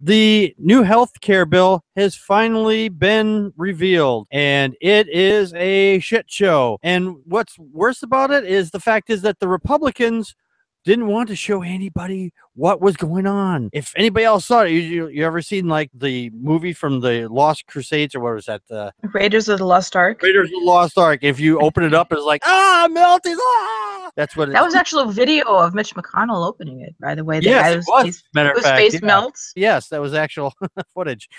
The new health care bill has finally been revealed, and it is a shit show. And what's worse about it is the fact is that the Republicans didn't want to show anybody what was going on. If anybody else saw it, you ever seen like the movie from the Lost Crusades or what was that? The Raiders of the Lost Ark. Raiders of the Lost Ark. If you open it up, it's like melting. That's what. That was actually a video of Mitch McConnell opening it. By the way, the Yes, guy it was. Matter of whose fact, face yeah. melts. Yes, that was actual footage.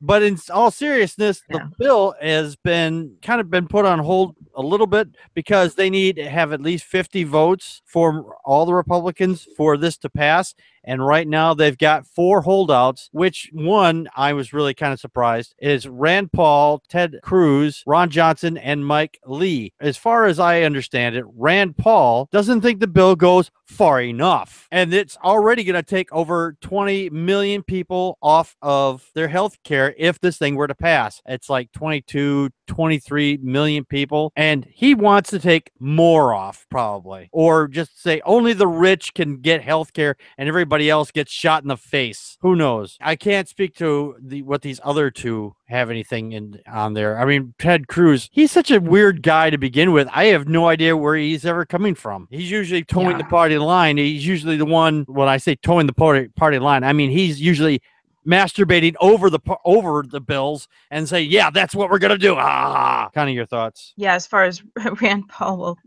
But in all seriousness, the bill has been put on hold a little bit because they need to have at least 50 votes for all the Republicans for this to pass. And right now they've got 4 holdouts, which one I was really kind of surprised is Rand Paul, Ted Cruz, Ron Johnson, and Mike Lee. As far as I understand it, Rand Paul doesn't think the bill goes far enough. And it's already going to take over 20 million people off of their health care if this thing were to pass. It's like 22, 23 million people. And he wants to take more off probably. Or just say only the rich can get health care and everybody else gets shot in the face. Who knows? I can't speak to what these other two have anything on there. I mean, Ted Cruz, he's such a weird guy to begin with. I have no idea where he's ever coming from. He's usually towing the party line. He's usually the one, when I say towing the party line, I mean, he's usually masturbating over the bills and say, yeah, that's what we're gonna do. Kind of your thoughts. Yeah, as far as Rand Paul will,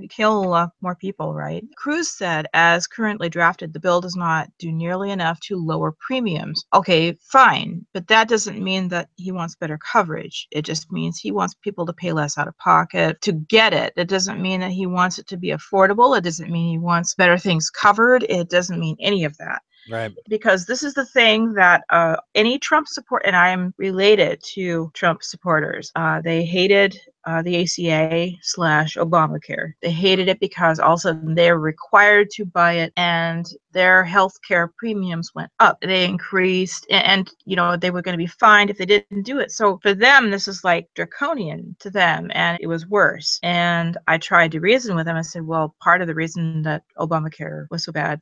kill more people, right? Cruz said, as currently drafted, the bill does not do nearly enough to lower premiums. Okay, fine, but that doesn't mean that he wants better coverage. It just means he wants people to pay less out of pocket to get it. It doesn't mean that he wants it to be affordable. It doesn't mean he wants better things covered. It doesn't mean any of that. Right. Because this is the thing that any Trump support, and I am related to Trump supporters, they hated the ACA/Obamacare. They hated it because all of a sudden they're required to buy it and their health care premiums went up. They increased and they were going to be fined if they didn't do it. So for them, this is like draconian to them, and it was worse. And I tried to reason with them. I said, well, part of the reason that Obamacare was so bad,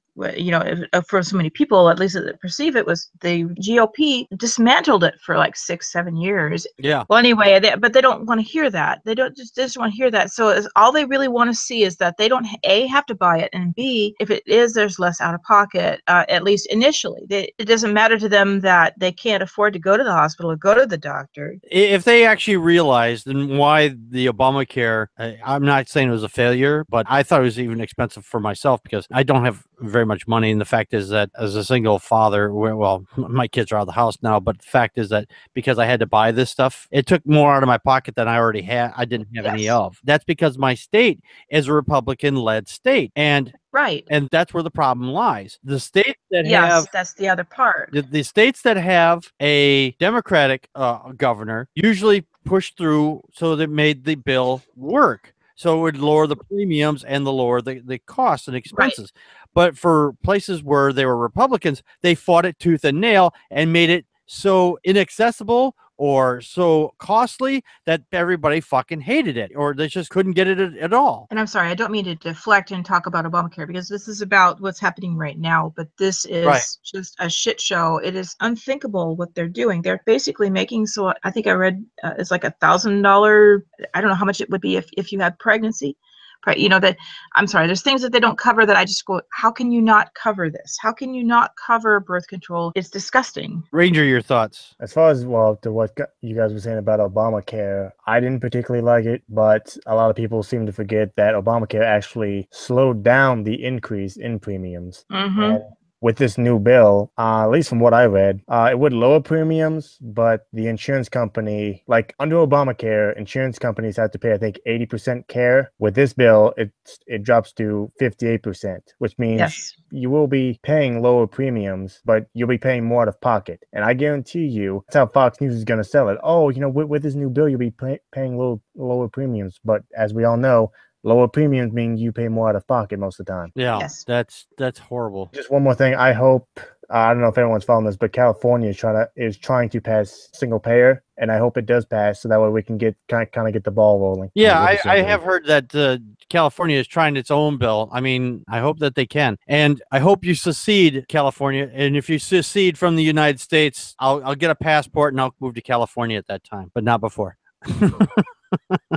for so many people, at least that perceive it, was the GOP dismantled it for like 6-7 years. Yeah. Well, anyway, but they don't want to hear that. They don't just want to hear that. So all they really want to see is that they don't have to buy it, and B, if it is, there's less out of pocket, at least initially. It doesn't matter to them that they can't afford to go to the hospital or go to the doctor. If they actually realized and why the Obamacare, I'm not saying it was a failure, but I thought it was even expensive for myself because I don't have very much money. And the fact is that as a single father, well, my kids are out of the house now, but the fact is that because I had to buy this stuff, it took more out of my pocket than I already had. I didn't have any of. That's because my state is a Republican-led state. And right. And that's where the problem lies. The states that that's the other part. The states that have a Democratic governor usually push through so that made the bill work. So it would lower the premiums and lower the costs and expenses. Right. But for places where they were Republicans, they fought it tooth and nail and made it so inaccessible or so costly that everybody fucking hated it, or they just couldn't get it at all. And I'm sorry, I don't mean to deflect and talk about Obamacare because this is about what's happening right now, but this is just a shit show. It is unthinkable what they're doing. They're basically making, so I think I read it's like $1,000, I don't know how much it would be if you had pregnancy. That I'm sorry, there's things that they don't cover that I just go, how can you not cover this? How can you not cover birth control? It's disgusting. Ranger, your thoughts? As far as, to what you guys were saying about Obamacare, I didn't particularly like it, but a lot of people seem to forget that Obamacare actually slowed down the increase in premiums. Mm-hmm. And with this new bill, at least from what I read, it would lower premiums, but the insurance company, like under Obamacare, insurance companies have to pay, I think, 80% care. With this bill, it drops to 58%, which means you will be paying lower premiums, but you'll be paying more out of pocket. And I guarantee you, that's how Fox News is going to sell it. Oh, with this new bill, you'll be paying lower premiums. But as we all know, lower premiums mean you pay more out of pocket most of the time. Yeah, that's horrible. Just one more thing. I hope I don't know if everyone's following this, but California is trying to pass single payer, and I hope it does pass, so that way we can get kind of get the ball rolling. Yeah, I have heard that California is trying its own bill. I mean, I hope that they can, and I hope you secede, California. And if you secede from the United States, I'll get a passport and I'll move to California at that time, but not before.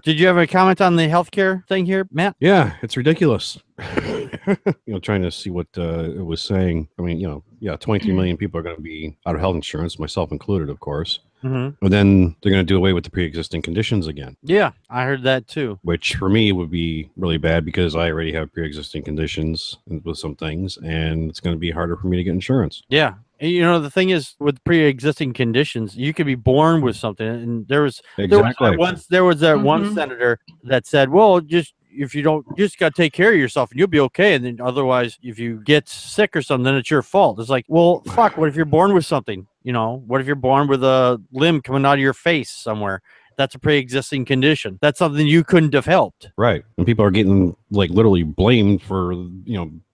Did you have a comment on the healthcare thing here, Matt? Yeah, it's ridiculous. Trying to see what it was saying. I mean, 23 million people are going to be out of health insurance, myself included, of course. Mm-hmm. But then they're going to do away with the pre-existing conditions again. Yeah, I heard that too. Which for me would be really bad because I already have pre-existing conditions with some things, and it's going to be harder for me to get insurance. Yeah. The thing is, with pre-existing conditions, you could be born with something. And there was that one senator that said, well, if you don't, just got to take care of yourself and you'll be okay. And then otherwise, if you get sick or something, then it's your fault. It's like, well, fuck, what if you're born with something? What if you're born with a limb coming out of your face somewhere? That's a pre-existing condition. That's something you couldn't have helped. Right. And people are getting literally blamed for,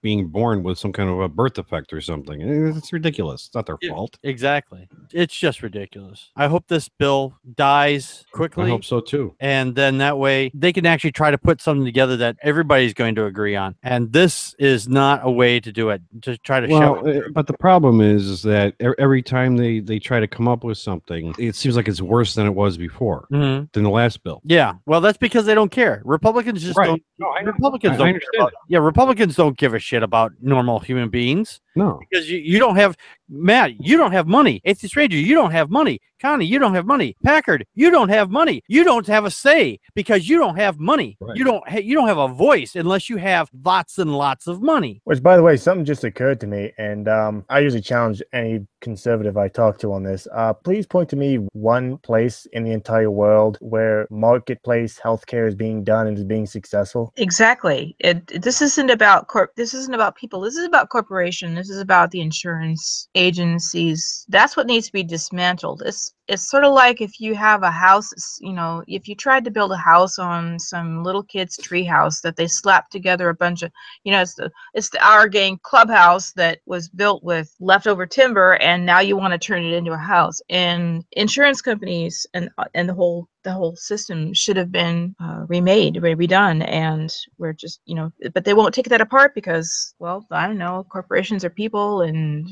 being born with some kind of a birth defect or something. It's ridiculous. It's not their fault. Exactly. It's just ridiculous. I hope this bill dies quickly. I hope so too. And then that way they can actually try to put something together that everybody's going to agree on. And this is not a way to do it, to try to show it. But the problem is that every time they try to come up with something, it seems like it's worse than it was before, than the last bill. Yeah. Well, that's because they don't care. Republicans just don't. No, Republicans don't care about it. Yeah, Republicans don't give a shit about normal human beings. No. Because you don't have, Matt, you don't have money. Atheist Stranger, you don't have money. Connie, you don't have money. Packard, you don't have money. You don't have a say because you don't have money. Right. You don't have a voice unless you have lots and lots of money. Which, by the way, something just occurred to me, and I usually challenge any conservative I talk to on this. Please point to me one place in the entire world where marketplace healthcare is being done and is being successful. Exactly. This isn't about This isn't about people. This is about corporation. This is about the insurance agencies. That's what needs to be dismantled. It's sort of like if you have a house, if you tried to build a house on some little kid's tree house that they slapped together a bunch of, it's the Our Gang clubhouse that was built with leftover timber, and now you want to turn it into a house. And insurance companies and the whole system should have been redone, and we're just, but they won't take that apart because, well, I don't know, corporations are people and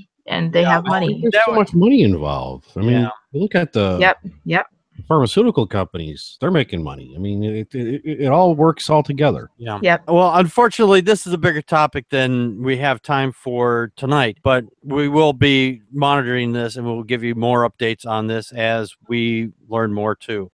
they have money. There's so much money involved. I mean, look at the pharmaceutical companies. They're making money. I mean, it all works all together. Yeah. Yep. Well, unfortunately, this is a bigger topic than we have time for tonight, but we will be monitoring this and we'll give you more updates on this as we learn more too.